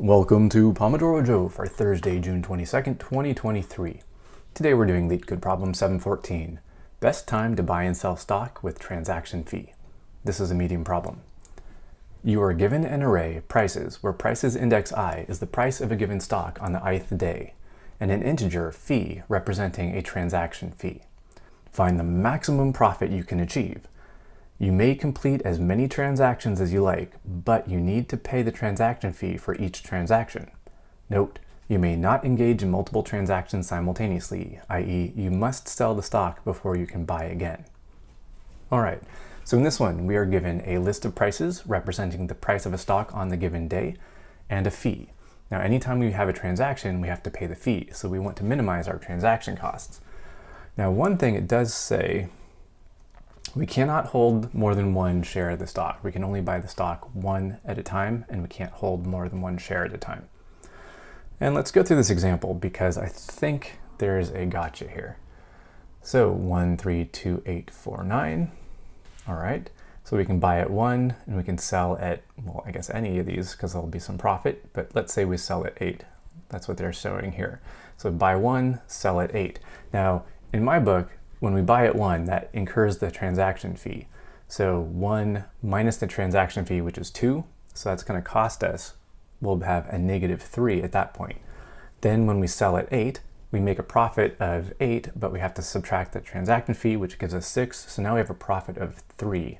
Welcome to Pomodoro Joe for Thursday, June 22nd, 2023. Today we're doing LeetCode problem 714, best time to buy and sell stock with transaction fee. This is a medium problem. You are given an array, prices, where prices index I is the price of a given stock on the ith day, and an integer, fee, representing a transaction fee. Find the maximum profit you can achieve. You may complete as many transactions as you like, but you need to pay the transaction fee for each transaction. Note, you may not engage in multiple transactions simultaneously, i.e. you must sell the stock before you can buy again. Alright, so in this one we are given a list of prices representing the price of a stock on the given day and a fee. Now anytime we have a transaction we have to pay the fee, so we want to minimize our transaction costs. Now one thing it does say, we cannot hold more than one share of the stock. We can only buy the stock one at a time, and we can't hold more than one share at a time. And let's go through this example because I think there's a gotcha here. So 1, 3, 2, 8, 4, 9. All right, so we can buy at 1 and we can sell at, well, I guess any of these because there'll be some profit, but let's say we sell at 8. That's what they're showing here. So buy 1, sell at 8. Now, in my book, when we buy at 1, that incurs the transaction fee. So 1 minus the transaction fee, which is 2, so that's going to cost us, we'll have a -3 at that point. Then when we sell at 8, we make a profit of 8, but we have to subtract the transaction fee, which gives us 6, so now we have a profit of 3.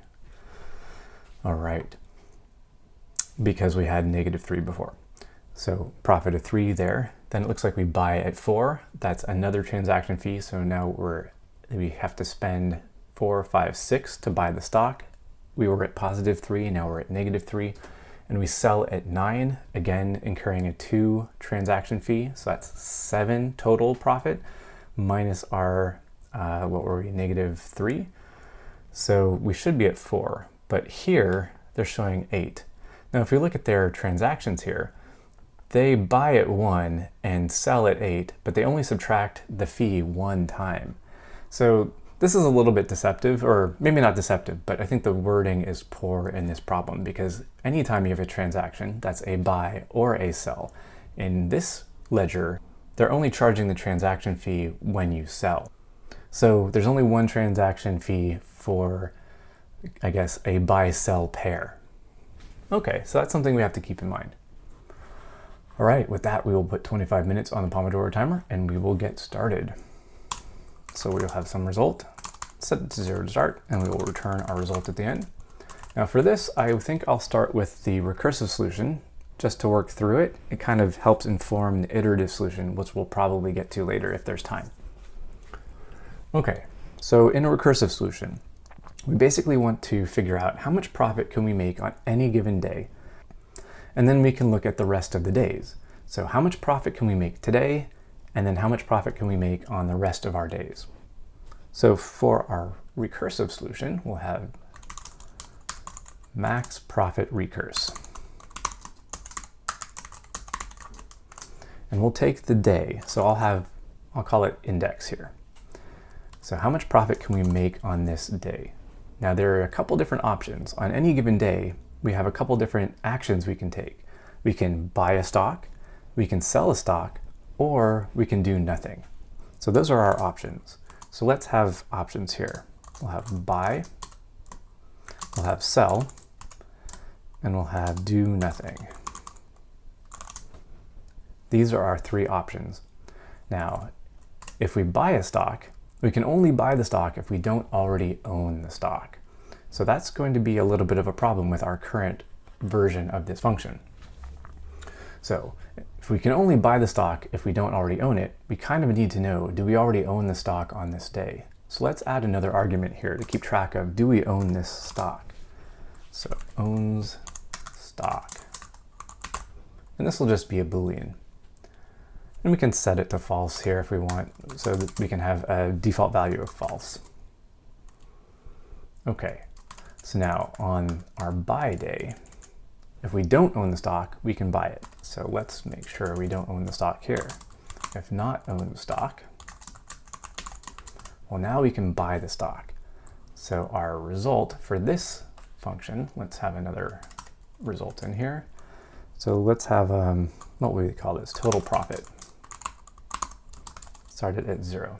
All right, because we had -3 before. So profit of 3 there. Then it looks like we buy at 4, that's another transaction fee, so now we have to spend 4, 5, 6 to buy the stock. We were at +3, now we're at -3. And we sell at 9, again incurring a 2 transaction fee, so that's 7 total profit, minus our, what were we, -3. So we should be at 4, but here they're showing 8. Now if we look at their transactions here, they buy at 1 and sell at 8, but they only subtract the fee one time. So this is a little bit deceptive, or maybe not deceptive, but I think the wording is poor in this problem because anytime you have a transaction, that's a buy or a sell. In this ledger, they're only charging the transaction fee when you sell. So there's only one transaction fee for, I guess, a buy-sell pair. Okay, so that's something we have to keep in mind. All right, with that, we will put 25 minutes on the Pomodoro timer and we will get started. So we'll have some result, set it to 0 to start, and we will return our result at the end. Now for this, I think I'll start with the recursive solution just to work through it. It kind of helps inform the iterative solution, which we'll probably get to later if there's time. Okay, so in a recursive solution, we basically want to figure out how much profit can we make on any given day, and then we can look at the rest of the days. So how much profit can we make today? And then how much profit can we make on the rest of our days? So for our recursive solution, we'll have max profit recurse. And we'll take the day. So I'll call it index here. So how much profit can we make on this day? Now there are a couple different options. On any given day, we have a couple different actions we can take. We can buy a stock, we can sell a stock, or we can do nothing. So those are our options. So let's have options here. We'll have buy, we'll have sell, and we'll have do nothing. These are our 3 options. Now, if we buy a stock, we can only buy the stock if we don't already own the stock. So that's going to be a little bit of a problem with our current version of this function. So if we can only buy the stock if we don't already own it, we kind of need to know, do we already own the stock on this day? So let's add another argument here to keep track of, do we own this stock? So owns stock. And this will just be a Boolean. And we can set it to false here if we want, so that we can have a default value of false. Okay, so now on our buy day, if we don't own the stock, we can buy it. So let's make sure we don't own the stock here. If not own the stock, well, now we can buy the stock. So our result for this function, let's have another result in here. So let's have, what would we call this? Total profit. Started at 0.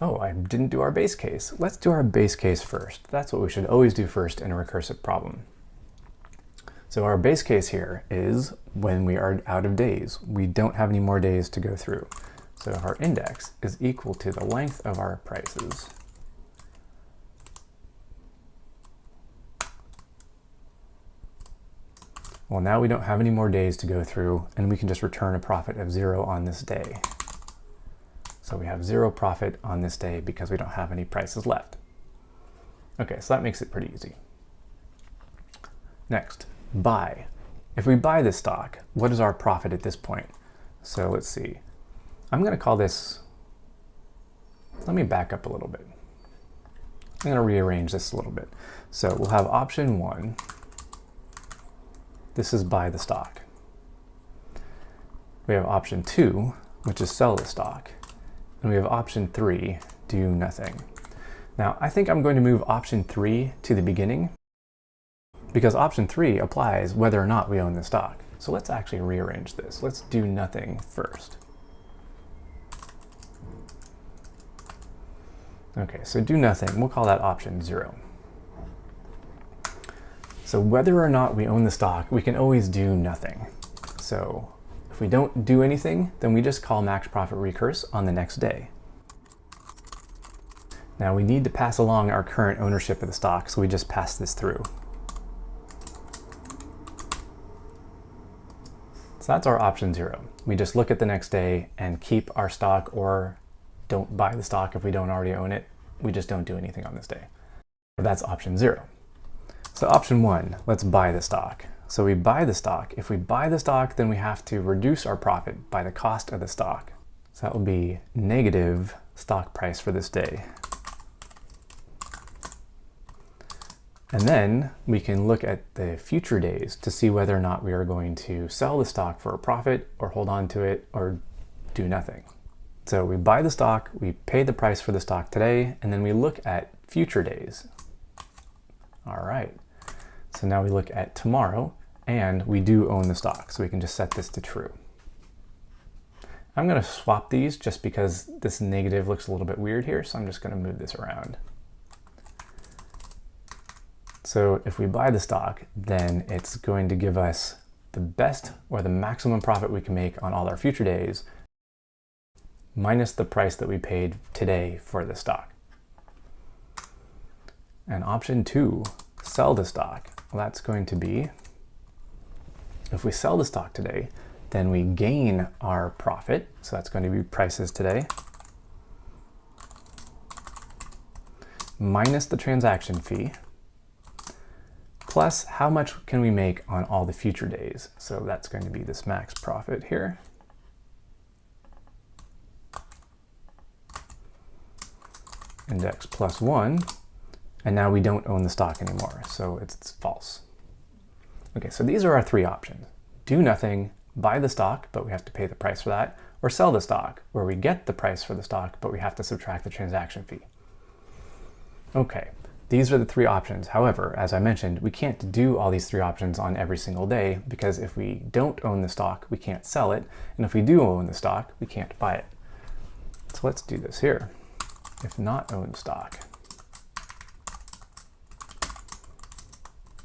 Oh, I didn't do our base case. Let's do our base case first. That's what we should always do first in a recursive problem. So our base case here is when we are out of days. We don't have any more days to go through. So our index is equal to the length of our prices. Well, now we don't have any more days to go through, and we can just return a profit of 0 on this day. So we have 0 profit on this day because we don't have any prices left. Okay, so that makes it pretty easy. Next, buy. If we buy this stock, what is our profit at this point? So let's see. I'm going to call this, let me back up a little bit. I'm going to rearrange this a little bit. So we'll have option 1. This is buy the stock. We have option 2, which is sell the stock. And we have option 3, do nothing. Now, I think I'm going to move option 3 to the beginning because option 3 applies whether or not we own the stock. So let's actually rearrange this. Let's do nothing first. Okay, so do nothing, we'll call that option 0. So whether or not we own the stock, we can always do nothing. So if we don't do anything, then we just call max profit recurse on the next day. Now we need to pass along our current ownership of the stock, so we just pass this through. So that's our option 0. We just look at the next day and keep our stock, or don't buy the stock if we don't already own it. We just don't do anything on this day. That's option 0. So option 1, let's buy the stock. So we buy the stock. If we buy the stock, then we have to reduce our profit by the cost of the stock. So that will be negative stock price for this day. And then we can look at the future days to see whether or not we are going to sell the stock for a profit or hold on to it or do nothing. So we buy the stock, we pay the price for the stock today, and then we look at future days. All right. So now we look at tomorrow, and we do own the stock, so we can just set this to true. I'm going to swap these just because this negative looks a little bit weird here, so I'm just going to move this around. So if we buy the stock, then it's going to give us the best or the maximum profit we can make on all our future days, minus the price that we paid today for the stock. And option 2, sell the stock. Well, that's going to be, if we sell the stock today, then we gain our profit. So that's going to be prices today, minus the transaction fee, plus how much can we make on all the future days. So that's going to be this max profit here. Index plus 1. And now we don't own the stock anymore, so it's false. Okay, so these are our 3 options. Do nothing, buy the stock, but we have to pay the price for that, or sell the stock, where we get the price for the stock, but we have to subtract the transaction fee. Okay, these are the 3 options. However, as I mentioned, we can't do all these 3 options on every single day, because if we don't own the stock, we can't sell it, and if we do own the stock, we can't buy it. So let's do this here. If not own stock,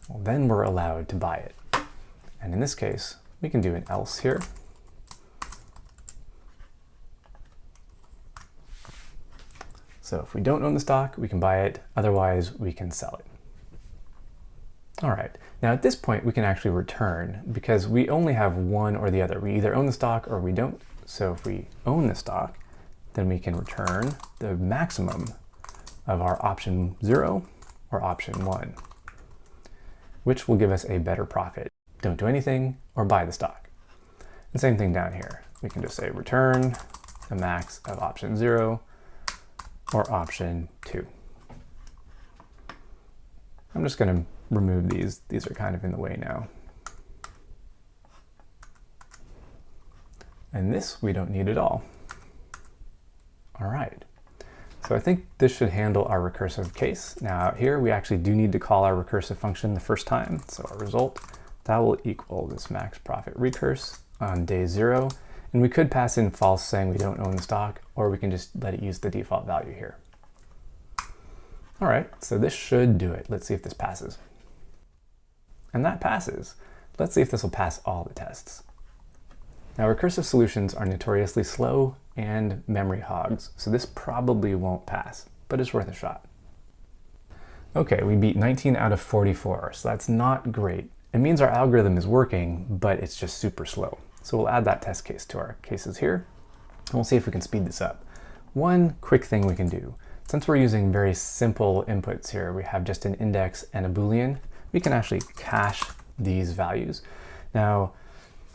well, then we're allowed to buy it. And in this case, we can do an else here. So if we don't own the stock, we can buy it. Otherwise, we can sell it. All right. Now at this point, we can actually return because we only have one or the other. We either own the stock or we don't. So if we own the stock, then we can return the maximum of our option 0 or option 1. Which will give us a better profit. Don't do anything or buy the stock. And same thing down here. We can just say return the max of option 0 or option 2. I'm just going to remove these. These are kind of in the way now. And this we don't need at all. All right. So I think this should handle our recursive case. Now here we actually do need to call our recursive function the first time. So our result that will equal this max profit recurse on day 0. And we could pass in false saying we don't own the stock, or we can just let it use the default value here. All right, so this should do it. Let's see if this passes. And that passes. Let's see if this will pass all the tests. Now, recursive solutions are notoriously slow and memory hogs, so this probably won't pass, but it's worth a shot. Okay, we beat 19 out of 44, so that's not great. It means our algorithm is working, but it's just super slow. So we'll add that test case to our cases here, and we'll see if we can speed this up. One quick thing we can do, since we're using very simple inputs here, we have just an index and a Boolean, we can actually cache these values. Now,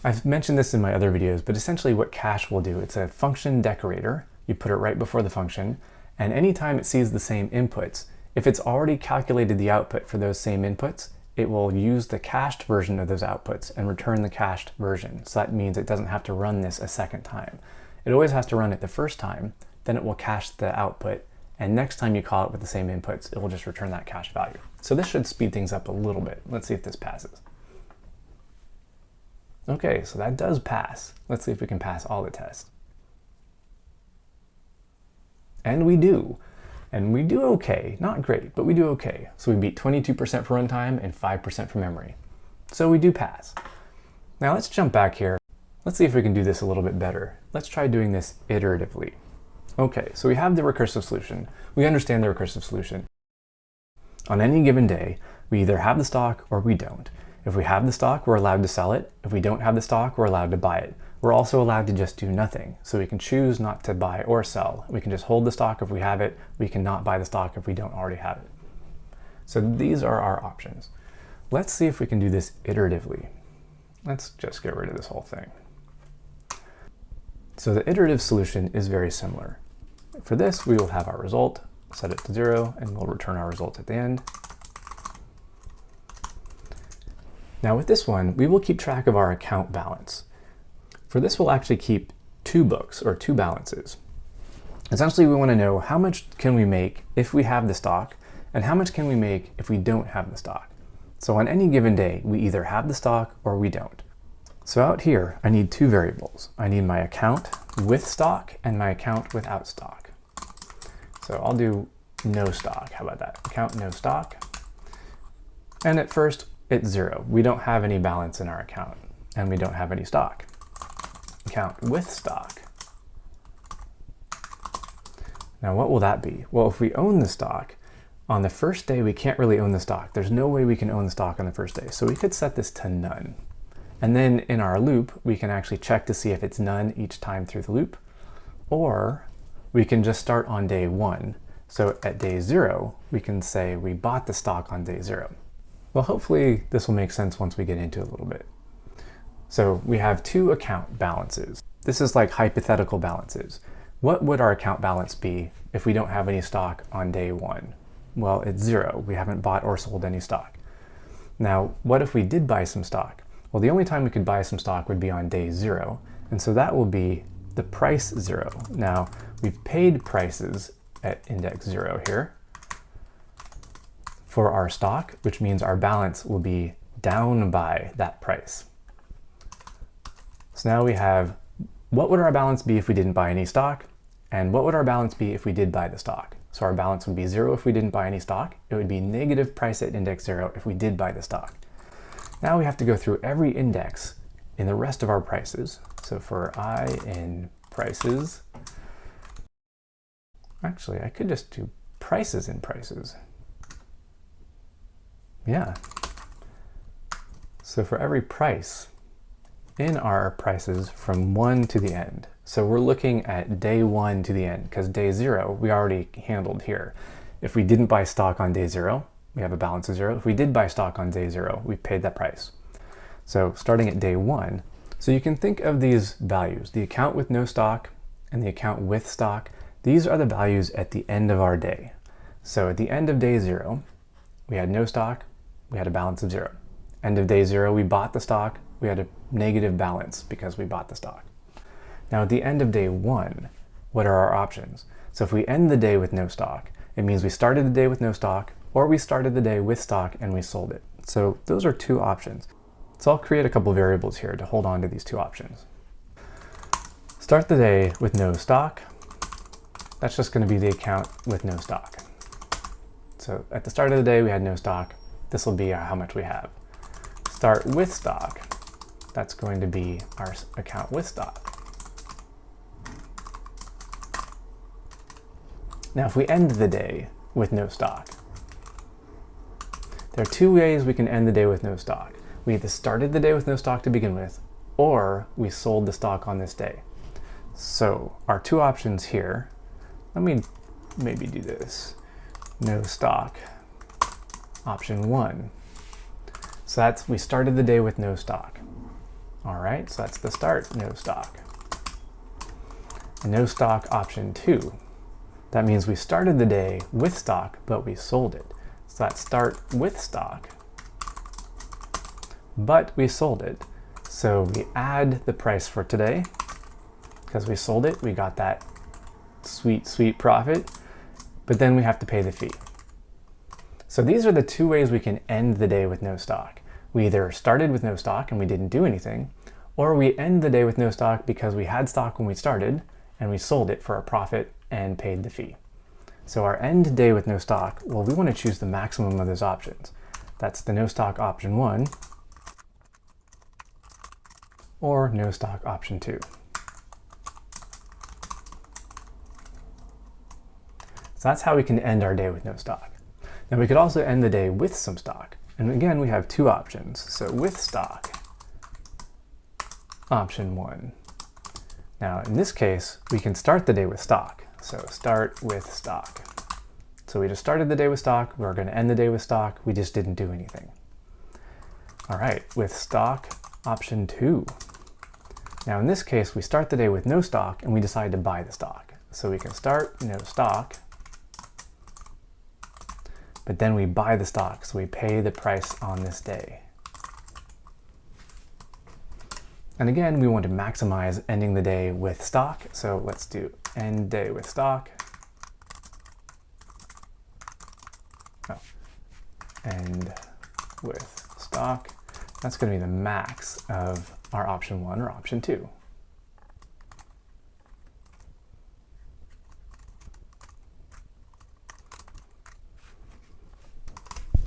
I've mentioned this in my other videos, but essentially what cache will do, it's a function decorator. You put it right before the function, and anytime it sees the same inputs, if it's already calculated the output for those same inputs, it will use the cached version of those outputs and return the cached version. So that means it doesn't have to run this a second time. It always has to run it the first time, then it will cache the output, and next time you call it with the same inputs, it will just return that cached value. So this should speed things up a little bit. Let's see if this passes. Okay, so that does pass. Let's see if we can pass all the tests. And we do. And we do okay. Not great, but we do okay. So we beat 22% for runtime and 5% for memory. So we do pass. Now let's jump back here. Let's see if we can do this a little bit better. Let's try doing this iteratively. Okay, so we have the recursive solution. We understand the recursive solution. On any given day, we either have the stock or we don't. If we have the stock, we're allowed to sell it. If we don't have the stock, we're allowed to buy it. We're also allowed to just do nothing. So we can choose not to buy or sell. We can just hold the stock if we have it. We cannot buy the stock if we don't already have it. So these are our options. Let's see if we can do this iteratively. Let's just get rid of this whole thing. So the iterative solution is very similar. For this, we will have our result, set it to 0, and we'll return our result at the end. Now with this one, we will keep track of our account balance. For this, we'll actually keep 2 books or 2 balances. Essentially, we want to know how much can we make if we have the stock, and how much can we make if we don't have the stock. So on any given day, we either have the stock or we don't. So out here, I need 2 variables. I need my account with stock and my account without stock. So I'll do no stock. How about that? Account no stock. And at first, it's 0. We don't have any balance in our account, and we don't have any stock. Account with stock. Now what will that be? Well, if we own the stock, on the first day we can't really own the stock. There's no way we can own the stock on the first day. So we could set this to none. And then in our loop, we can actually check to see if it's none each time through the loop. Or we can just start on day 1. So at day 0, we can say we bought the stock on day 0. Well, hopefully this will make sense once we get into it a little bit. So we have 2 account balances. This is like hypothetical balances. What would our account balance be if we don't have any stock on day 1? Well, it's 0. We haven't bought or sold any stock. Now, what if we did buy some stock? Well, the only time we could buy some stock would be on day 0. And so that will be the price 0. Now, we've paid prices at index 0 here for our stock, which means our balance will be down by that price. So now we have, what would our balance be if we didn't buy any stock? And what would our balance be if we did buy the stock? So our balance would be 0 if we didn't buy any stock. It would be negative price at index 0 if we did buy the stock. Now we have to go through every index in the rest of our prices. So for I in prices, actually I could just do prices in prices. Yeah. So for every price in our prices from 1 to the end. So we're looking at day 1 to the end, because day 0 we already handled here. If we didn't buy stock on day 0, we have a balance of 0. If we did buy stock on day 0, we paid that price. So starting at day 1, so you can think of these values, the account with no stock and the account with stock. These are the values at the end of our day. So at the end of day 0, we had no stock, we had a balance of 0. End of day 0, we bought the stock, we had a negative balance because we bought the stock. Now at the end of day 1, what are our options? So if we end the day with no stock, it means we started the day with no stock, or we started the day with stock and we sold it. So those are 2 options. So I'll create a couple variables here to hold on to these two options. Start the day with no stock. That's just going to be the account with no stock. So at the start of the day, we had no stock. This will be how much we have. Start with stock. That's going to be our account with stock. Now, if we end the day with no stock, there are two ways we can end the day with no stock. We either started the day with no stock to begin with, or we sold the stock on this day. So our two options here, let me maybe do this. No stock, option 1. So that's, we started the day with no stock. All right, so that's the start, no stock. And no stock, option 2. That means we started the day with stock, but we sold it. So that's start with stock, but we sold it. So we add the price for today. Because we sold it, we got that sweet, sweet profit, but then we have to pay the fee. So these are the two ways we can end the day with no stock. We either started with no stock and we didn't do anything, or we end the day with no stock because we had stock when we started and we sold it for a profit and paid the fee. So our end day with no stock, well, we want to choose the maximum of those options. That's the no stock option 1 or no stock option 2. So that's how we can end our day with no stock. Now we could also end the day with some stock. And again, we have two options. So with stock, option 1. Now in this case, we can start the day with stock. So start with stock. So we just started the day with stock. We're going to end the day with stock. We just didn't do anything. All right, with stock, option 2. Now in this case, we start the day with no stock and we decide to buy the stock. So we can start no stock, but then we buy the stock, so we pay the price on this day. And again, we want to maximize ending the day with stock, so let's do end day with stock. End with stock. That's going to be the max of our option 1 or option 2.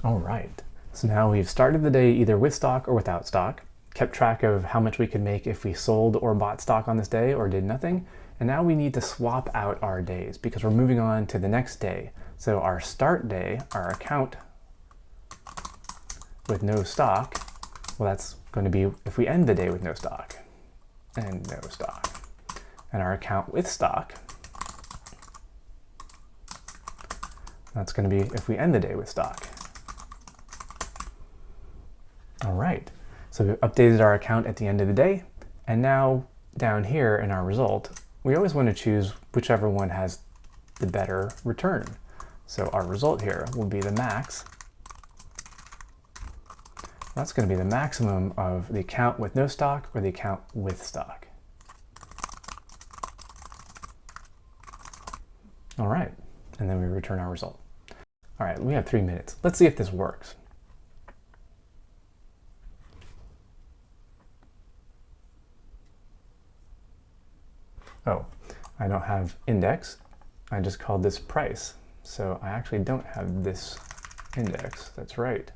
All right, so now we've started the day either with stock or without stock, kept track of how much we could make if we sold or bought stock on this day or did nothing, and now we need to swap out our days because we're moving on to the next day. So our start day, our account with no stock, well, that's going to be if we end the day with no stock, and no stock. And our account with stock, that's going to be if we end the day with stock. All right, so we've updated our account at the end of the day, and now down here in our result, we always want to choose whichever one has the better return. So our result here will be the max. That's going to be the maximum of the account with no stock or the account with stock. All right, and then we return our result. All right, we have 3 minutes. Let's see if this works. Oh, I don't have index. I just called this price. So I actually don't have this index. That's right.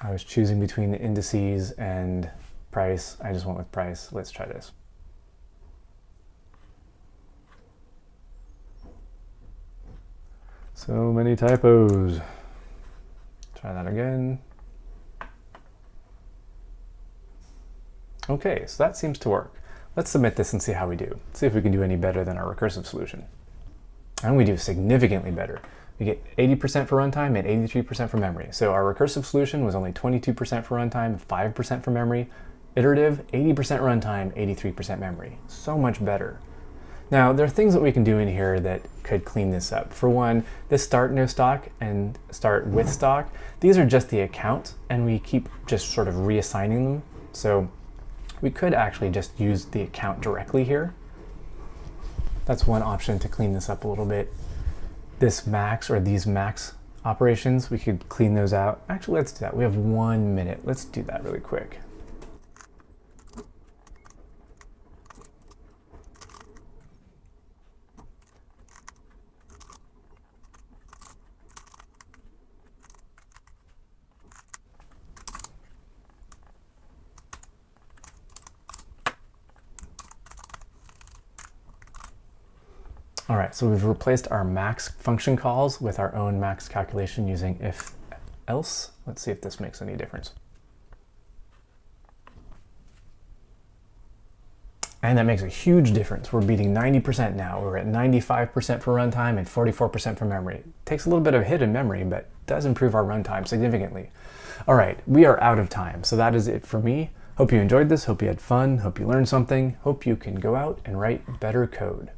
I was choosing between the indices and price. I just went with price. Let's try this. So many typos. Try that again. Okay, so that seems to work. Let's submit this and see how we do. See if we can do any better than our recursive solution. And we do significantly better. We get 80% for runtime and 83% for memory. So our recursive solution was only 22% for runtime, 5% for memory. Iterative, 80% runtime, 83% memory. So much better. Now, there are things that we can do in here that could clean this up. For one, this start no stock and start with stock, these are just the accounts, and we keep just sort of reassigning them. So we could actually just use the account directly here. That's one option to clean this up a little bit. This max or these max Operations, we could clean those out. Actually, let's do that. We have 1 minute. Let's do that really quick. All right, so we've replaced our max function calls with our own max calculation using if else. Let's see if this makes any difference. And that makes a huge difference. We're beating 90% now. We're at 95% for runtime and 44% for memory. It takes a little bit of a hit in memory, but does improve our runtime significantly. All right, we are out of time. So that is it for me. Hope you enjoyed this. Hope you had fun. Hope you learned something. Hope you can go out and write better code.